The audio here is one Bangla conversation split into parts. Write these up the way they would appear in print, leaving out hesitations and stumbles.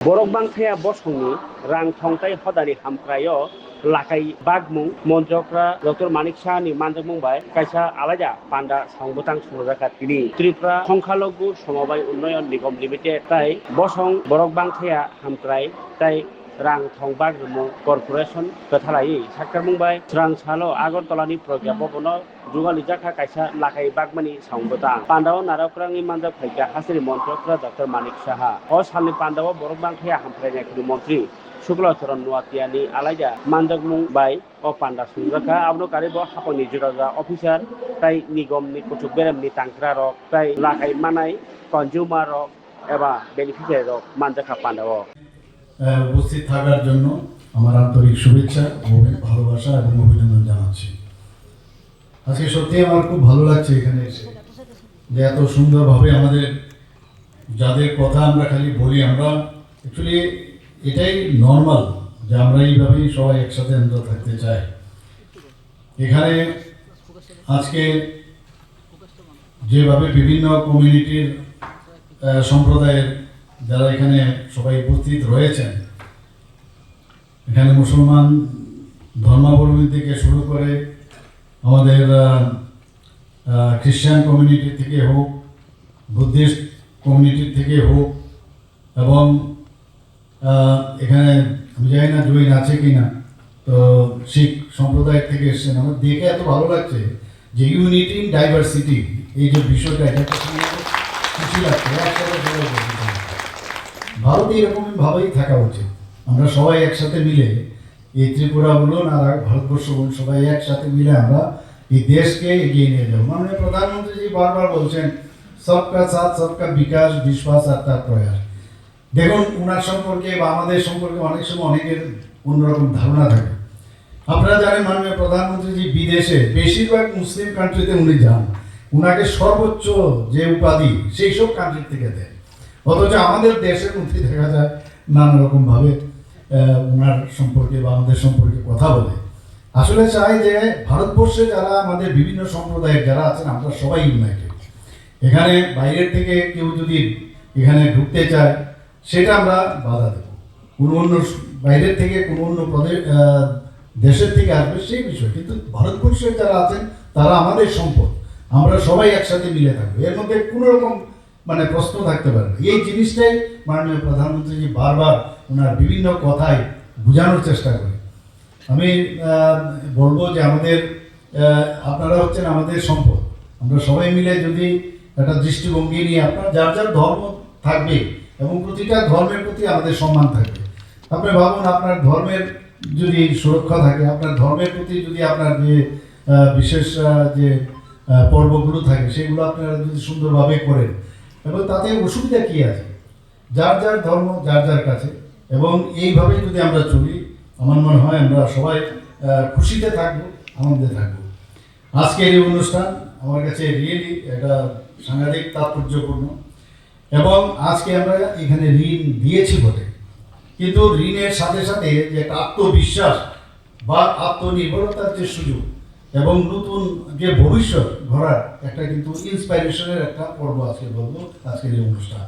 बरकबांखाया बसंनि रां थंथाय हदानि हामख्रायो लाखाय बागमुं मन्त्रक्रा डक्टर मानिक साहानि मानजों बुंबाय कायसा आलादा पान्डा संबुतां सुरजाखा तिनि त्रिपुरा संखालगु समबाय उन्नयन निगम लिमिटेड ताई बसं बरकबांखाया हामख्राय ताई रां थंबागमुं कॉर्पोरेशन कथालाई साक्कर बुंबाय स्रां सालो आगरतलानि प्रज्ञा भवन जुगाली जाखा कायसा लाखाय बागमानि संबुतां पान्डाव नाराक्रांनि मानजा फैका हासिरि मन्त्रक्रा डक्टर मानिक साहा अ सालनि पान्डाव बरकबांखाया हामख्रायनाय मंत्री शुक्लचरण नुवातियानि आलायदा मानजों बाय अ पान्डा सुंजाखा आबनो कारिब हापनि जुराजा अफिसार ताई निगमनि कुटुब बेरामनि तांक्रा रक ताई लाखाय मानाय कन्ज्यूमार रक एबा बेनिफिशियारि रक मानजाखा पान्डाव উপস্থিত থাকার জন্য আমার আন্তরিক শুভেচ্ছা ও ভালোবাসা এবং অভিনন্দন জানাচ্ছি। আজকে সত্যি আমার খুব ভালো লাগছে এখানে এসে, যে এত সুন্দরভাবে আমাদের যাদের কথা আমরা খালি বলি, আমরা অ্যাকচুয়ালি এটাই নর্মাল যে আমরা এইভাবেই সবাই একসাথে আমরা থাকতে চাই। এখানে আজকে যেভাবে বিভিন্ন কমিউনিটির সম্প্রদায়ের যারা এখানে সবাই উপস্থিত রয়েছেন, এখানে মুসলমান ধর্মাবলম্বী থেকে শুরু করে আমাদের খ্রিস্টান কমিউনিটি থেকে হোক, বুদ্ধিস্ট কমিউনিটি থেকে হোক, এবং এখানে আমি জানি না জৈন আছে কি না, তো শিখ সম্প্রদায় থেকে এসছেন। আমার দেখে এত ভালো লাগছে যে ইউনিটি ইন ডাইভার্সিটি, এই যে বিষয়টা, এটা খুশি লাগছে। ভারতে এরকমভাবেই থাকা উচিত। আমরা সবাই একসাথে মিলে এই ত্রিপুরা বলুন আর ভারতবর্ষ বলুন, সবাই একসাথে মিলে আমরা এই দেশকে এগিয়ে নিয়ে যাবো। মাননীয় প্রধানমন্ত্রী বারবার বলছেন সবকা সাথ সবকা বিকাশ, বিশ্বাস আর তার প্রয়াস। দেখুন, ওনার সম্পর্কে বা আমাদের সম্পর্কে অনেক সময় অনেকের অন্যরকম ধারণা থাকে। আপনারা জানেন মাননীয় প্রধানমন্ত্রী বিদেশে বেশিরভাগ মুসলিম কান্ট্রিতে উনি যান, ওনাকে সর্বোচ্চ যে উপাধি সেই সব কান্ট্রি থেকে দেয়। অথচ আমাদের দেশের মধ্যে দেখা যায় নানা রকমভাবে ওনার সম্পর্কে বা আমাদের সম্পর্কে কথা বলে। আসলে চাই যে ভারতবর্ষে যারা আমাদের বিভিন্ন সম্প্রদায়ের যারা আছেন, আমরা সবাই ইউনাইটেড। এখানে বাইরের থেকে কেউ যদি এখানে ঢুকতে চায়, সেটা আমরা বাধা দেব। কোনো অন্য বাইরের থেকে কোনো অন্য দেশের থেকে আসবে সেই বিষয়, কিন্তু ভারতবর্ষের যারা আছেন তারা আমাদের সম্পদ, আমরা সবাই একসাথে মিলে থাকবো। এর মধ্যে কোনো রকম প্রশ্ন থাকতে পারে না। এই জিনিসটাই মাননীয় প্রধানমন্ত্রী বারবার ওনার বিভিন্ন কথায় বোঝানোর চেষ্টা করে। আমি বলবো যে আপনারা হচ্ছেন আমাদের সম্পদ। আমরা সবাই মিলে যদি একটা দৃষ্টিভঙ্গি নিয়ে, আপনার যার যার ধর্ম থাকবে এবং প্রতিটা ধর্মের প্রতি আমাদের সম্মান থাকবে। আপনি ভাবুন, আপনার ধর্মের যদি সুরক্ষা থাকে, আপনার ধর্মের প্রতি যদি আপনার যে বিশেষ যে পর্বগুলো থাকে সেগুলো আপনারা যদি সুন্দরভাবে করেন, এবং তাতে অসুবিধা কী আছে? যার যার ধর্ম যার যার কাছে, এবং এইভাবেই যদি আমরা চলি, আমার মনে হয় আমরা সবাই খুশিতে থাকবো, আনন্দে থাকবো। আজকের এই অনুষ্ঠান আমার কাছে রিয়েলি একটা সাংঘাতিক তাৎপর্যপূর্ণ। এবং আজকে আমরা এখানে ঋণ দিয়েছি বটে, কিন্তু ঋণের সাথে সাথে যে একটা আত্মবিশ্বাস বা আত্মনির্ভরতার যে সুযোগ এবং নতুন যে ভবিষ্যৎ গড়ার একটা কিন্তু ইন্সপাইরেশনের একটা পর্ব আজকে বলবো আজকের এই অনুষ্ঠান।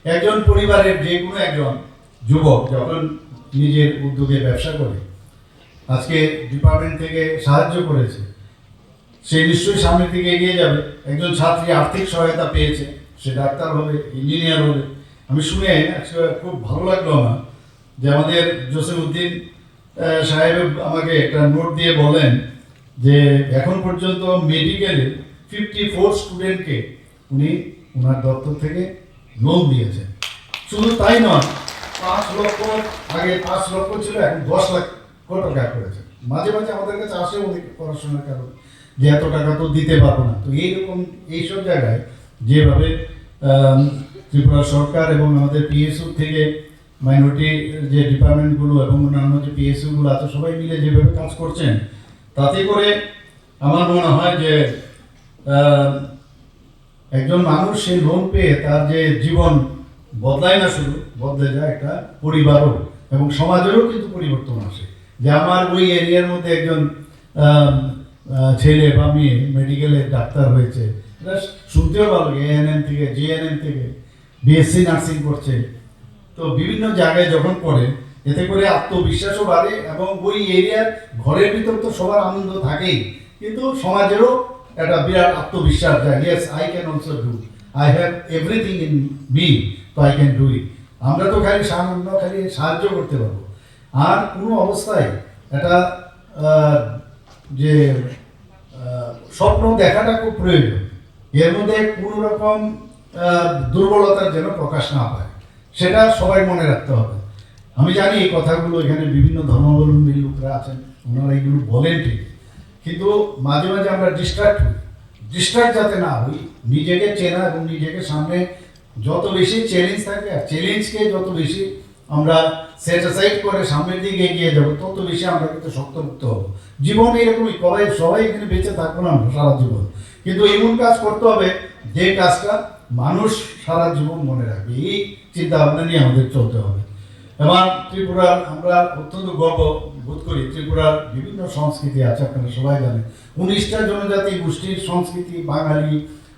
একজন পরিবারের যে কোনো একজন যুবক যখন নিজের উদ্যোগে ব্যবসা করে, আজকে ডিপার্টমেন্ট থেকে সাহায্য করেছে, সে নিশ্চয়ই সামনের দিকে এগিয়ে যাবে। একজন ছাত্রী আর্থিক সহায়তা পেয়েছে, সে ডাক্তার হবে, ইঞ্জিনিয়ার হবে। আমি শুনে আজকে খুব ভালো লাগলো আমার, যে আমাদের জসিমউদ্দিন সাহেব আমাকে একটা নোট দিয়ে বলেন যে এখন পর্যন্ত মেডিকেলে 54 স্টুডেন্টকে উনি ওনার দপ্তর থেকে লোন দিয়েছেন। শুধু তাই নয়, 5 লক্ষ, আগে 5 লক্ষ ছিল, এখন 10 লক্ষ টাকা করেছেন। মাঝে মাঝে আমাদের কাছে আসে অনেক পড়াশোনার কারণে যে এত টাকা তো দিতে পারবো না। তো এইরকম এইসব জায়গায় যেভাবে ত্রিপুরা সরকার এবং আমাদের পিএসইউ থেকে মাইনরিটি যে ডিপার্টমেন্টগুলো এবং অন্যান্য যে পিএসইউগুলো আছে, সবাই মিলে যেভাবে কাজ করছেন, তাতে করে আমার মনে হয় যে একজন মানুষ সে লোন পেয়ে তার যে জীবন বদলায় না, শুধু বদলে যায় একটা পরিবারও এবং সমাজেরও কিন্তু পরিবর্তন আসে। যে আমার ওই এরিয়ার মধ্যে একজন ছেলে বা মেয়ে মেডিকেলের ডাক্তার হয়েছে, এটা শুনতেও ভালো। এএনএম থেকে, জিএনএম থেকে বিএসসি নার্সিং করছে। তো তো বিভিন্ন জায়গায় যখন করে এতে করে আত্মবিশ্বাসও বাড়ে এবং ওই এরিয়ার ঘরের ভিতর তো সবার আনন্দ থাকেই, কিন্তু সমাজেরও একটা বিরাট আত্মবিশ্বাস যায়, yes I can also do, I have everything in me, তো আই ক্যান ডু ইট। আমরা তো খালি সাহায্য করতে পারবো। আর কোনো অবস্থায় এটা যে স্বপ্ন দেখাটা খুব প্রয়োজন, এর মধ্যে কোনো রকম দুর্বলতার যেন প্রকাশ না পায়, সেটা সবাই মনে রাখতে হবে। আমি জানি এই কথাগুলো এখানে বিভিন্ন ধর্মাবলম্বী লোকরা আছেন, ওনারা এগুলো বলেন ঠিক, কিন্তু মাঝে মাঝে আমরা ডিস্ট্রাক্ট যাতে না হই, নিজেকে চেনা এবং নিজেকে সামনে যত বেশি চ্যালেঞ্জ থাকে, আর চ্যালেঞ্জকে যত বেশি আমরা সেট অ্যাসাইড করে সামনের দিকে এগিয়ে যাবো, তত বেশি আমরা কিন্তু শক্তমুক্ত হবো। জীবন এরকমই, সবাই এখানে বেঁচে থাকবো না আমরা সারা জীবন, কিন্তু এমন কাজ করতে হবে যে কাজটা মানুষ সারা জীবন মনে রাখবে, এই চিন্তা ভাবনা নিয়ে আমাদের চলতে হবে। এবং ত্রিপুরার আমরা অত্যন্ত গর্ব বোধ করি, ত্রিপুরার বিভিন্ন সংস্কৃতি আছে, আপনারা সবাই জানেন। 19টা জনজাতি গোষ্ঠীর সংস্কৃতি, বাঙালি,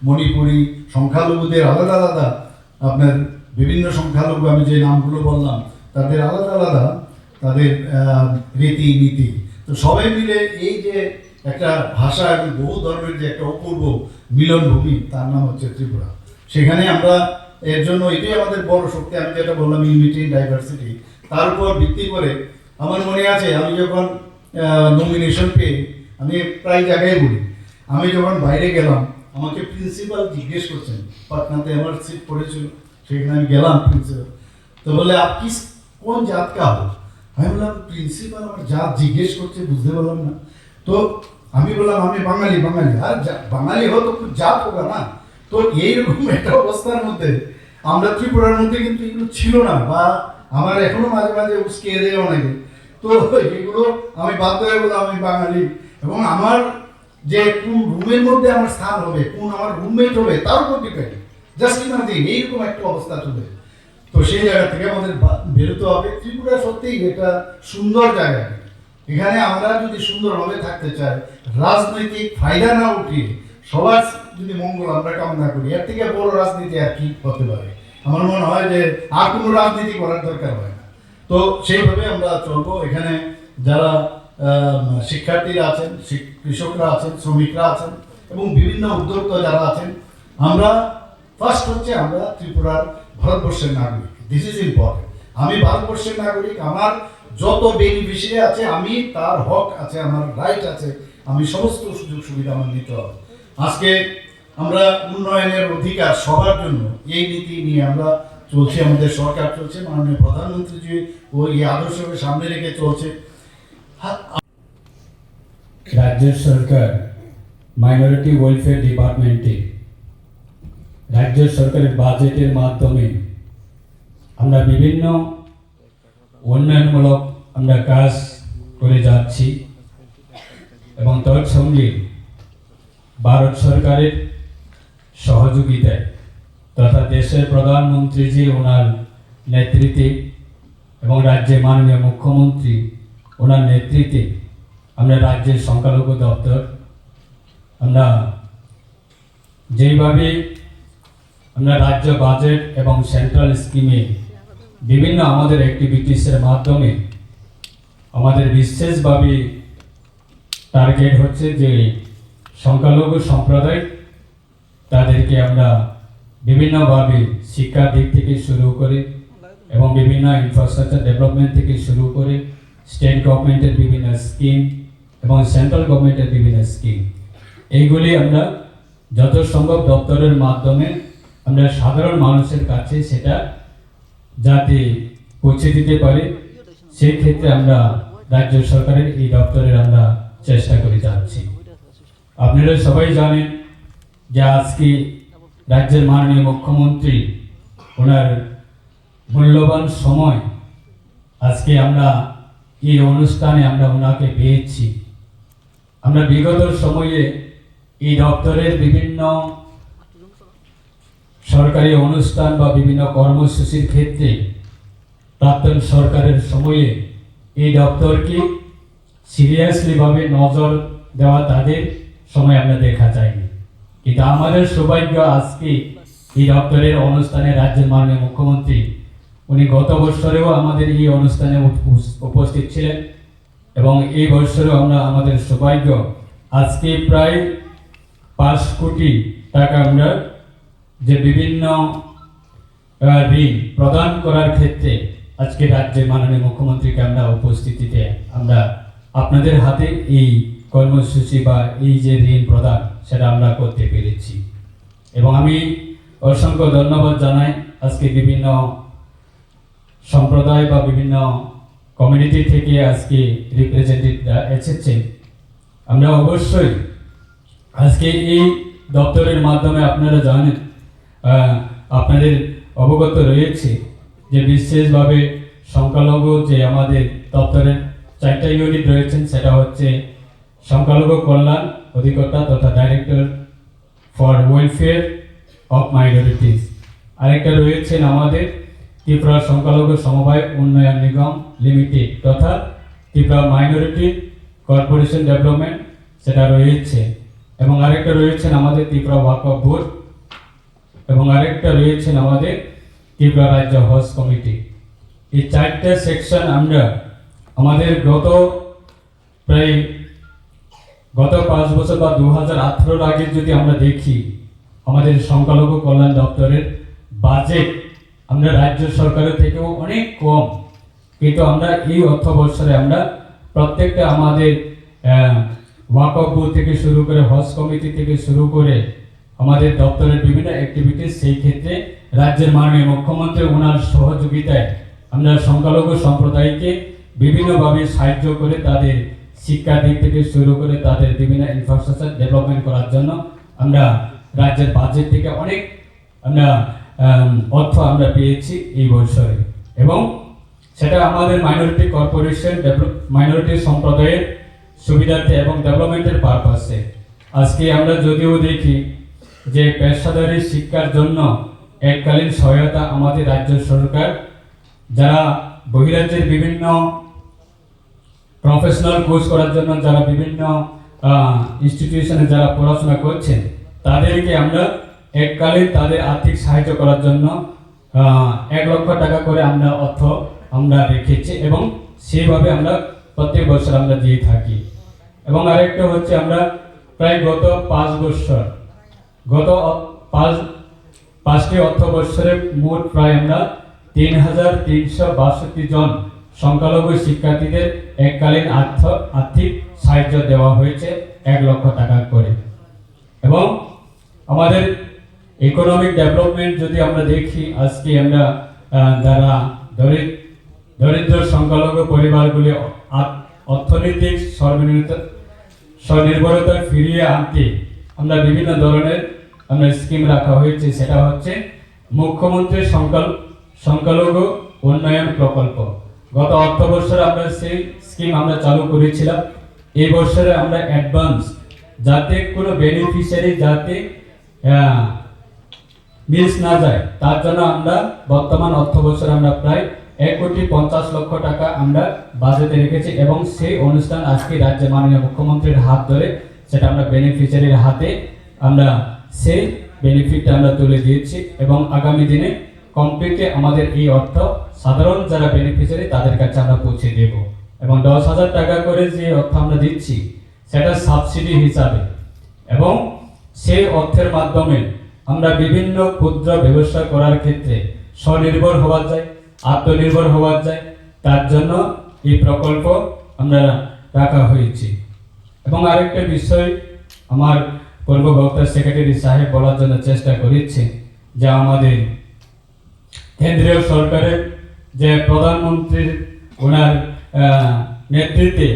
মণিপুরি, সংখ্যালঘুদের আলাদা আলাদা, আপনার বিভিন্ন সংখ্যালঘু আমি যে নামগুলো বললাম তাদের আলাদা আলাদা তাদের রীতিনীতি, তো সবাই মিলে এই যে একটা ভাষা এবং বহু ধর্মের যে একটা অপূর্ব মিলনভূমি, তার নাম হচ্ছে ত্রিপুরা। সেখানে আমরা এর জন্য এটাই আমাদের বড় শক্তি, আমি যেটা বললাম ইউনিটি ইন ডাইভার্সিটি, তার উপর ভিত্তি করে আমার মনে আছে আমি যখন নমিনেশন পেয়ে, আমি প্রায় জায়গায় বলি, আমি যখন বাইরে গেলাম আমাকে প্রিন্সিপাল জিজ্ঞেস করছেন, পাটনাতে আমার সিট পড়েছিল, সেখানে আমি গেলাম, প্রিন্সিপাল তো বলে আপনি কোন জাত কা হো, আমি বললাম প্রিন্সিপাল আমার জাত জিজ্ঞেস করছে, বুঝতে পারলাম না। তো আমি বললাম আমি বাঙালি। আর বাঙালি হো তো জাত হোগা না। তো এইরকম একটা অবস্থার মধ্যে আমরা ত্রিপুরার মধ্যে কিন্তু এগুলো ছিল না, বা আমার এখনো মাঝে মাঝে উস্কে দেয় অনেকে, তো এগুলো আমি বাধ্য হয়ে বললাম আমি বাঙালি, এবং আমার যে কোন রুমের মধ্যে আমার স্থান হবে, কোন আমার রুমমেট হবে, তার উপর ডিপেন্ড। জাস্ট ইমাজিন এইরকম একটা অবস্থা চলে। তো সেই জায়গা থেকে আমাদের বেরোতে হবে। ত্রিপুরা সত্যিই এটা সুন্দর জায়গা, এখানে আমরা যদি সুন্দরভাবে থাকতে চাই, রাজনৈতিক ফায়দা না উঠিয়ে সবার যদি মঙ্গল আমরা কামনা করি, এর থেকে বড় রাজনীতি আর কি হতে পারে? আমার মনে হয় যে আর কোনো রাজনীতি করার দরকার হয় না। তো সেইভাবে আমরা চলবো। এখানে যারা শিক্ষার্থীরা আছেন, কৃষকরা আছেন, শ্রমিকরা আছেন এবং বিভিন্ন উদ্যোক্তা যারা আছেন, আমরা ফার্স্ট হচ্ছে আমরা ত্রিপুরার ভারতবর্ষের নাগরিক, দিস ইজ ইম্পর্টেন্ট। আমি ভারতবর্ষের নাগরিক, আমার যত বেনিফিশিয়ারি আছে, আমি তার হক আছে, আমার রাইট আছে, আমি সমস্ত সুযোগ সুবিধা আমার নিতে হবে। আজকে আমরা উন্নয়নের অধিকার সবার জন্য এই নীতি নিয়ে আমরা চলছে, আমাদের সরকার চলছে, মাননীয় প্রধানমন্ত্রীজি ওই আদর্শকে সামনে রেখে চলছে। রাজ্য সরকার মাইনরিটি ওয়েলফেয়ার ডিপার্টমেন্টে রাজ্য সরকারের বাজেটের মাধ্যমে আমরা বিভিন্ন উন্নয়নমূলক আমরা কাজ করে যাচ্ছি, এবং তার সঙ্গে ভারত সরকারের সহযোগিতায় তথা দেশের প্রধানমন্ত্রীজি ওনার নেতৃত্বে এবং রাজ্যের মাননীয় মুখ্যমন্ত্রী ওনার নেতৃত্বে আমরা রাজ্যের সংখ্যালঘু দপ্তর আমরা যেইভাবে আমরা রাজ্য বাজেট এবং সেন্ট্রাল স্কিমে বিভিন্ন আমাদের অ্যাক্টিভিটিসের মাধ্যমে আমাদের বিশেষভাবে টার্গেট হচ্ছে যে সংখ্যালঘু সম্প্রদায় তাদেরকে আমরা বিভিন্নভাবে শিক্ষার দিক থেকে শুরু করে এবং বিভিন্ন ইনফ্রাস্ট্রাকচার ডেভেলপমেন্ট থেকে শুরু করে স্টেট গভর্নমেন্টের বিভিন্ন স্কিম এবং সেন্ট্রাল গভর্নমেন্টের বিভিন্ন স্কিম, এইগুলি আমরা যত সম্ভব দপ্তরের মাধ্যমে আমরা সাধারণ মানুষের কাছে সেটা যাতে পৌঁছে দিতে পারে, সেই ক্ষেত্রে আমরা রাজ্য সরকারের এই দপ্তরের আমরা চেষ্টা করে যাচ্ছি। আপনারা সবাই জানেন যে আজকে রাজ্যের মাননীয় মুখ্যমন্ত্রী ওনার মূল্যবান সময় আজকে আমরা এই অনুষ্ঠানে আমরা ওনাকে পেয়েছি। আমরা বিগত সময়ে এই দপ্তরের বিভিন্ন সরকারি অনুষ্ঠান বা বিভিন্ন কর্মসূচির ক্ষেত্রে প্রাক্তন সরকারের সময়ে এই দপ্তরকে সিরিয়াসলিভাবে নজর দেওয়া তাদের সময় আমরা দেখা যায়নি, কিন্তু আমাদের সৌভাগ্য আজকে এই দপ্তরের অনুষ্ঠানে রাজ্যের মাননীয় মুখ্যমন্ত্রী উনি গত বছরেও আমাদের এই অনুষ্ঠানে উপস্থিত ছিলেন এবং এই বছরেও আমরা আমাদের সৌভাগ্য আজকে প্রায় 5 কোটি টাকা আমরা যে বিভিন্ন ঋণ প্রদান করার ক্ষেত্রে আজকে রাজ্যের মাননীয় মুখ্যমন্ত্রীকে আমরা উপস্থিতিতে আমরা আপনাদের হাতে এই কর্মসূচি বা এই যে ঋণ প্রদান সেটা আমরা করতে পেরেছি। এবং আমি অসংখ্য ধন্যবাদ জানাই আজকে বিভিন্ন সম্প্রদায় বা বিভিন্ন কমিউনিটি থেকে আজকে রিপ্রেজেন্টেটিভরা এসেছেন। আমরা অবশ্যই আজকে এই দপ্তরের মাধ্যমে আপনারা জানেন, আপনাদের অবগত রয়েছে যে বিশেষভাবে সংখ্যালঘু যে আমাদের দপ্তরের 4টা ইউনিট রয়েছেন, সেটা হচ্ছে সংখ্যালঘু কল্যাণ অধিকর্তা তথা director for welfare of minorities. আরেকটা রয়েছেন আমাদের ত্রিপুরা সংখ্যালঘু সমবায় উন্নয়ন নিগম লিমিটেড তথা ত্রিপুরা মাইনরিটি কর্পোরেশন ডেভেলপমেন্ট, সেটা রয়েছে। এবং আরেকটা রয়েছেন আমাদের ত্রিপুরা ওয়াকফ বোর্ড এবং আরেকটা রয়েছেন আমাদের ত্রিপুরা রাজ্য হজ কমিটি। এই 4টা সেকশন আমরা আমাদের গত 5 বছর বা 2018 আগে যদি আমরা দেখি, আমাদের সংখ্যালঘু কল্যাণ দপ্তরের বাজেট আমরা রাজ্য সরকারের থেকেও অনেক কম, কিন্তু আমরা এই অর্থ বছরে আমরা প্রত্যেকটা আমাদের ওয়াকফ বোর্ড থেকে শুরু করে হজ কমিটি থেকে শুরু করে আমাদের দপ্তরের বিভিন্ন অ্যাক্টিভিটিস, সেই ক্ষেত্রে রাজ্যের মাননীয় মুখ্যমন্ত্রী ওনার সহযোগিতায় আমরা সংখ্যালঘু সম্প্রদায়কে বিভিন্নভাবে সাহায্য করে তাদের শিক্ষা দিক থেকে শুরু করে তাদের বিভিন্ন ইনফ্রাস্ট্রাকচার ডেভেলপমেন্ট করার জন্য আমরা রাজ্যের বাজেট থেকে অনেক আমরা অর্থ আমরা পেয়েছি এই বছরে। এবং সেটা আমাদের মাইনরিটি কর্পোরেশন মাইনরিটি সম্প্রদায়ের সুবিধার্থে এবং ডেভেলপমেন্টের পারপাসে। আজকে আমরা যদিও দেখি যে পেশাদারি শিক্ষার জন্য এককালীন সহায়তা আমাদের রাজ্য সরকার যারা বহিরাজ্যের বিভিন্ন প্রফেশনাল কোর্স করার জন্য যারা বিভিন্ন ইনস্টিটিউশনে যারা পড়াশোনা করছেন, তাদেরকে আমরা এককালীন তাদের আর্থিক সাহায্য করার জন্য 1 লক্ষ টাকা করে আমরা অর্থ আমরা রেখেছি এবং সেইভাবে আমরা প্রত্যেক বছর আমরা দিয়ে থাকি। এবং আরেকটা হচ্ছে আমরা প্রায় গত 5টি অর্থ বছরে মোট প্রায় আমরা 3,362 জন সংখ্যালঘু শিক্ষার্থীদের এককালীন আর্থিক সাহায্য দেওয়া হয়েছে 1 লক্ষ টাকা করে। এবং আমাদের ইকোনমিক ডেভেলপমেন্ট যদি আমরা দেখি, আজকে আমরা যারা দরিদ্র সংখ্যালঘু পরিবারগুলি অর্থনৈতিক স্বনির্ভরতা ফিরিয়ে আনতে আমরা বিভিন্ন ধরনের আমরা স্কিম রাখা হয়েছে। সেটা হচ্ছে মুখ্যমন্ত্রীর সংখ্যালঘু উন্নয়ন প্রকল্প। গত অর্থ বছরে আমরা সেই স্কিম আমরা চালু করেছিলাম। এই বছরে আমরা অ্যাডভান্স যাতে কোনো বেনিফিশিয়ারি যাতে মিস না যায় তার জন্য আমরা বর্তমান অর্থ বছরে আমরা প্রায় 1,50,00,000 টাকা আমরা বাজেটে রেখেছি এবং সেই অনুষ্ঠান আজকে রাজ্যের মাননীয় মুখ্যমন্ত্রীর হাত ধরে সেটা আমরা বেনিফিশিয়ারির হাতে আমরা সেই বেনিফিটটা আমরা তুলে দিয়েছি এবং আগামী দিনে কমপ্লিটলি আমাদের এই অর্থ সাধারণ যারা বেনিফিশিয়ারি তাদের কাছে আমরা পৌঁছে দেব। এবং 10,000 টাকা করে যে অর্থ আমরা দিচ্ছি সেটা সাবসিডি হিসাবে, এবং সেই অর্থের মাধ্যমে আমরা বিভিন্ন ক্ষুদ্র ব্যবসা করার ক্ষেত্রে স্বনির্ভর হওয়া যায়, আত্মনির্ভর হওয়া যায়, তার জন্য এই প্রকল্প আমরা রাখা হয়েছে। এবং আরেকটা বিষয় আমার পূর্ব বক্তা সেক্রেটারি সাহেব বলার জন্য চেষ্টা করেছে যে আমাদের কেন্দ্রীয় সরকারের যে প্রধানমন্ত্রীর ওনার নেতৃত্বে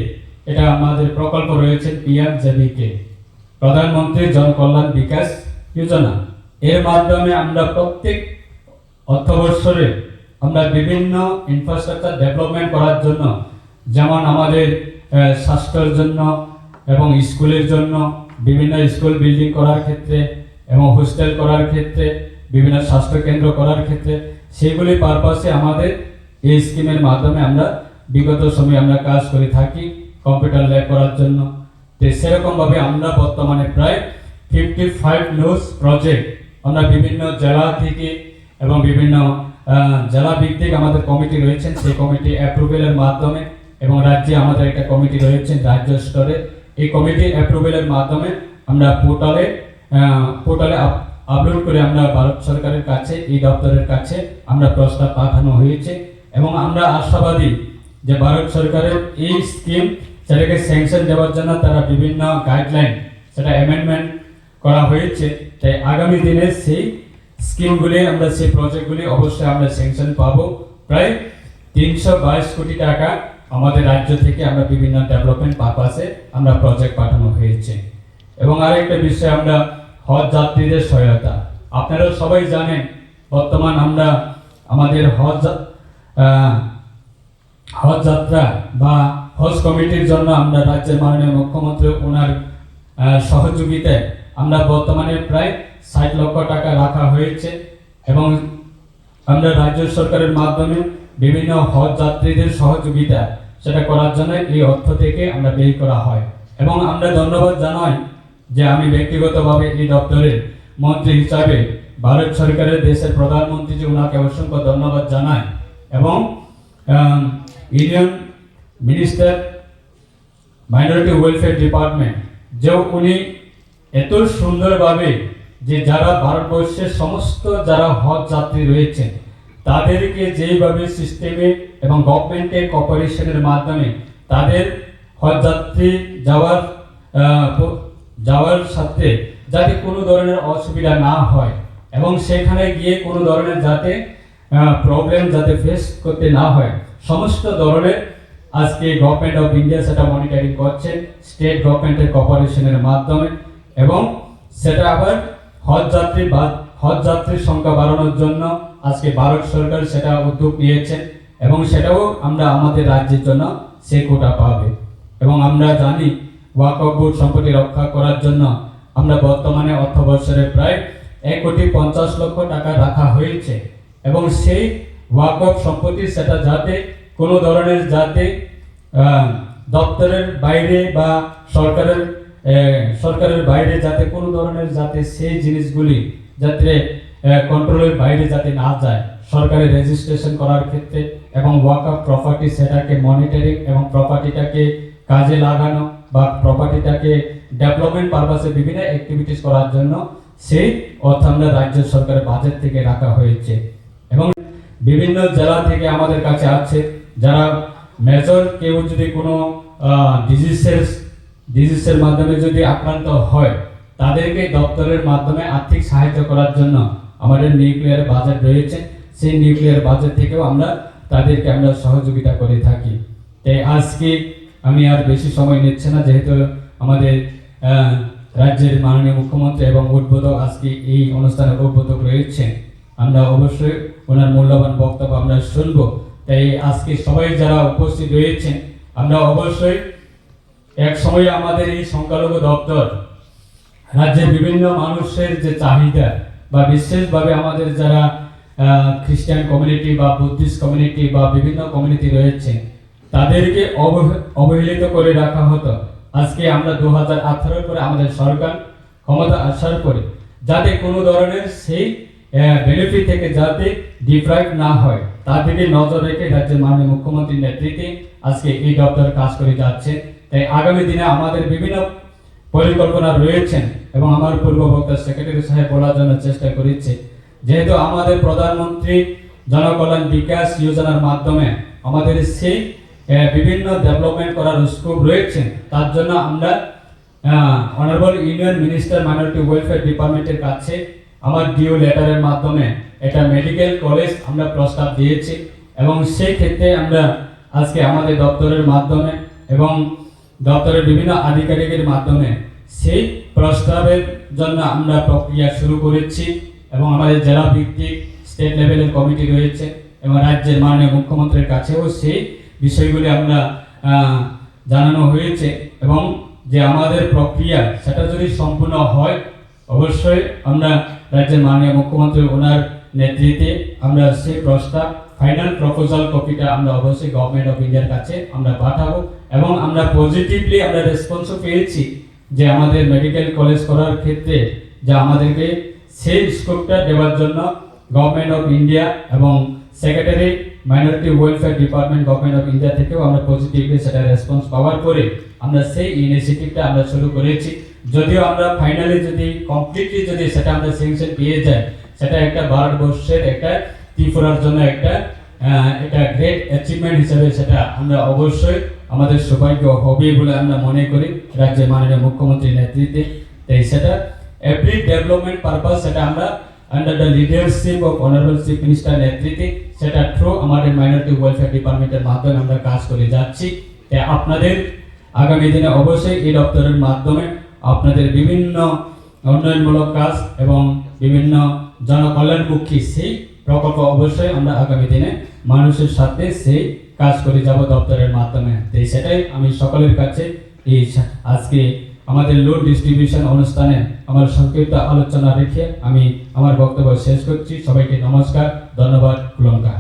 এটা আমাদের প্রকল্প রয়েছে PMJBK, প্রধানমন্ত্রী জনকল্যাণ বিকাশ যোজনা। এর মাধ্যমে আমরা প্রত্যেক অর্থবর্ষে আমরা বিভিন্ন ইনফ্রাস্ট্রাকচার ডেভেলপমেন্ট করার জন্য, যেমন আমাদের স্বাস্থ্যের জন্য এবং স্কুলের জন্য বিভিন্ন স্কুল বিল্ডিং করার ক্ষেত্রে এবং হোস্টেল করার ক্ষেত্রে, বিভিন্ন স্বাস্থ্য কেন্দ্র করার ক্ষেত্রে, সেগুলি পারপাসে আমাদের এই স্কিমের মাধ্যমে আমরা বিগত সময়ে আমরা কাজ করে থাকি কম্পিউটার ল্যাব করার জন্য। তো সেরকমভাবে আমরা বর্তমানে প্রায় 55 নোস প্রজেক্ট আমরা বিভিন্ন জেলা থেকে এবং বিভিন্ন জেলা ভিত্তিক আমাদের কমিটি রয়েছেন, সেই কমিটি অ্যাপ্রুভেলের মাধ্যমে এবং রাজ্যে আমাদের একটা কমিটি রয়েছেন রাজ্য স্তরে, এই কমিটি অ্যাপ্রুভেলের মাধ্যমে আমরা পোর্টালে আপলোড করে আমরা ভারত সরকারের কাছে, এই দপ্তরের কাছে আমরা প্রস্তাব পাঠানো হয়েছে এবং আমরা আশাবাদী যে ভারত সরকারের এই স্কিম সেটাকে স্যাংশন দেওয়ার জন্য তারা বিভিন্ন গাইডলাইন সেটা অ্যামেন্ডমেন্ট করা হয়েছে। তাই আগামী দিনে সেই স্কিমগুলি আমরা সেই প্রজেক্টগুলি অবশ্যই আমরা স্যাংশন পাবো। প্রায় 322 কোটি টাকা আমাদের রাজ্য থেকে আমরা বিভিন্ন ডেভেলপমেন্ট পারপাসে আমরা প্রজেক্ট পাঠানো হয়েছে। এবং আরেকটা বিষয়, আমরা হজ যাত্রীদের সহায়তা, আপনারা সবাই জানেন বর্তমান আমরা আমাদের হজ যাত্রা বা হজ কমিটির জন্য আমরা রাজ্যের মাননীয় মুখ্যমন্ত্রী ওনার সহযোগিতায় আমরা বর্তমানে প্রায় 60 লক্ষ টাকা রাখা হয়েছে এবং আমরা রাজ্য সরকারের মাধ্যমে বিভিন্ন হজ যাত্রীদের সহযোগিতা সেটা করার জন্য এই অর্থ থেকে আমরা ব্যয় করা হয়। এবং আমরা ধন্যবাদ জানাই যে আমি ব্যক্তিগতভাবে এই দপ্তরের মন্ত্রী হিসাবে ভারত সরকারের দেশের প্রধানমন্ত্রী যে ওনাকে অসংখ্য ধন্যবাদ জানাই এবং union minister minority welfare department যে উনি এত সুন্দরভাবে যে যারা ভারতবর্ষের সমস্ত যারা হজ যাত্রী রয়েছেন তাদেরকে যেইভাবে সিস্টেমে এবং গভর্নমেন্টের কোঅপারেশনের মাধ্যমে তাদের হজ যাত্রী যাওয়ার সাথে যাতে কোনো ধরনের অসুবিধা না হয় এবং সেখানে গিয়ে কোনো ধরনের যাতে প্রবলেম যাতে ফেস করতে না হয়, সমস্ত ধরনের আজকে গভর্নমেন্ট অফ ইন্ডিয়া সেটা মনিটরিং করছে স্টেট গভর্নমেন্টের কোঅপারেশনের মাধ্যমে এবং সেটা আবার হজ যাত্রীর সংখ্যা বাড়ানোর জন্য আজকে ভারত সরকার সেটা উদ্যোগ নিয়েছেন এবং সেটাও আমরা আমাদের রাজ্যের জন্য সে কোটা পাবে। এবং আমরা জানি ওয়াকফ বোর্ড সম্পত্তি রক্ষা করার জন্য আমরা বর্তমানে অর্থবর্ষে প্রায় 1,50 লক্ষ টাকা রাখা হয়েছে এবং সেই ওয়াকফ সম্পত্তি সেটা যাতে কোনো ধরনের যাতে দপ্তরের বাইরে বা সরকারের বাইরে যাতে কোনো ধরনের যাতে সেই জিনিসগুলি যাতে কন্ট্রোলের বাইরে যাতে না যায় সরকারের রেজিস্ট্রেশন করার ক্ষেত্রে এবং ওয়াকফ প্রপার্টি সেটাকে মনিটরিং এবং প্রপার্টিটাকে কাজে লাগানো বা প্রপার্টিটাকে ডেভেলপমেন্ট পারপাসে বিভিন্ন অ্যাক্টিভিটিস করার জন্য সেই অর্থ আমরা রাজ্য সরকারের বাজেট থেকে রাখা হয়েছে। এবং বিভিন্ন জেলা থেকে আমাদের কাছে আছে যারা মেজর কেউ যদি কোনো ডিজিজের মাধ্যমে যদি আক্রান্ত হয় তাদেরকে দপ্তরের মাধ্যমে আর্থিক সাহায্য করার জন্য আমাদের নিউক্লিয়ার বাজেট রয়েছে, সেই নিউক্লিয়ার বাজেট থেকেও আমরা তাদেরকে আমরা সহযোগিতা করে থাকি। তাই আজকে আমি আর বেশি সময় নিচ্ছি না, যেহেতু আমাদের রাজ্যের মাননীয় মুখ্যমন্ত্রী এবং উদ্বোধক আজকে এই অনুষ্ঠানের উদ্বোধক রয়েছেন, আমরা অবশ্যই ওনার মূল্যবান বক্তব্য আমরা শুনবো। তাই আজকে সবাই যারা উপস্থিত রয়েছেন আমরা অবশ্যই এক সময় আমাদের এই সংখ্যালঘু দপ্তর রাজ্যের বিভিন্ন মানুষের যে চাহিদা বা বিশেষভাবে আমাদের যারা খ্রিস্টান কমিউনিটি বা বুদ্ধিস্ট কমিউনিটি বা বিভিন্ন কমিউনিটি রয়েছে তাদেরকে অবহেলিত করে রাখা হতো। আজকে আমরা 2018 করে আমাদের সরকার ক্ষমতা আসার পরে যাতে কোনো ধরনের সেই বেনিফিট থেকে যাতে ডিপ্রাইভ না হয় তার দিকে নজর রেখে রাজ্যের মাননীয় মুখ্যমন্ত্রীর নেতৃত্বে আজকে এই দপ্তর কাজ করে যাচ্ছে। তাই আগামী দিনে আমাদের বিভিন্ন পরিকল্পনা রয়েছেন এবং আমার পূর্ব বক্তা সেক্রেটারি সাহেব বলার জন্য চেষ্টা করেছে, যেহেতু আমাদের প্রধানমন্ত্রী জনকল্যাণ বিকাশ যোজনার মাধ্যমে আমাদের সেই বিভিন্ন ডেভেলপমেন্ট করার স্কোপ রয়েছে, তার জন্য আমরা honourable union minister minority welfare ডিপার্টমেন্টের কাছে আমার ডিও লেটারের মাধ্যমে একটা মেডিকেল কলেজ আমরা প্রস্তাব দিয়েছি এবং সেই ক্ষেত্রে আমরা আজকে আমাদের দপ্তরের মাধ্যমে এবং দপ্তরের বিভিন্ন আধিকারিকের মাধ্যমে সেই প্রস্তাবের জন্য আমরা প্রক্রিয়া শুরু করেছি এবং আমাদের জেলা ভিত্তিক স্টেট লেভেলের কমিটি রয়েছে এবং রাজ্যের মাননীয় মুখ্যমন্ত্রীর কাছেও সেই বিষয়গুলি আমরা জানানো হয়েছে এবং যে আমাদের প্রক্রিয়া সেটা যদি সম্পূর্ণ হয় অবশ্যই আমরা রাজ্যের মাননীয় মুখ্যমন্ত্রী ওনার নেতৃত্বে আমরা সেই প্রস্তাব ফাইনাল প্রপোজাল কপিটা আমরা অবশ্যই গভর্নমেন্ট অফ ইন্ডিয়ার কাছে আমরা পাঠাবো এবং আমরা পজিটিভলি আমরা রেসপন্সও পেয়েছি যে আমাদের মেডিকেল কলেজ করার ক্ষেত্রে যা আমাদেরকে সেই স্কোপটা দেওয়ার জন্য গভর্নমেন্ট অফ ইন্ডিয়া এবং secretary minority welfare department government of India থেকেও আমরা পজিটিভলি সেটা রেসপন্স পাওয়ার পরে আমরা সেই ইনিশিয়েটিভটা আমরা শুরু করেছি। যদিও আমরা ফাইনালি যদি কমপ্লিটলি যদি সেটা আমরা স্যাংশন পেয়ে যাই, সেটা একটা ভারতবর্ষের একটা ত্রিপুরার জন্য একটা গ্রেট অ্যাচিভমেন্ট হিসেবে সেটা আমরা অবশ্যই আমাদের সৌভাগ্য হবে বলে আমরা মনে করি রাজ্যের মাননীয় মুখ্যমন্ত্রীর নেতৃত্বে। তাই সেটা এভরি ডেভেলপমেন্ট পারপাস সেটা আমরা under the leadership of honourable chief minister নেতৃত্বে সেটা থ্রু আমাদের মাইনরিটি ওয়েলফেয়ার ডিপার্টমেন্টের মাধ্যমে আমরা কাজ করে যাচ্ছি। তাই আপনাদের আগামী দিনে অবশ্যই এই দপ্তরের মাধ্যমে আপনাদের বিভিন্ন উন্নয়নমূলক কাজ এবং বিভিন্ন জনকল্যাণমুখী সেই প্রকল্প অবশ্যই আমরা আগামী দিনে মানুষের সাথে সেই কাজ করে যাব দপ্তরের মাধ্যমে। তাই সেটাই আমি সকলের কাছে এই আজকে আমাদের লোড ডিস্ট্রিবিউশন অনুষ্ঠানে আমার সংক্ষিপ্ত আলোচনা রেখে আমি আমার বক্তব্য শেষ করছি। সবাইকে নমস্কার, ধন্যবাদ, কুলঙ্কা।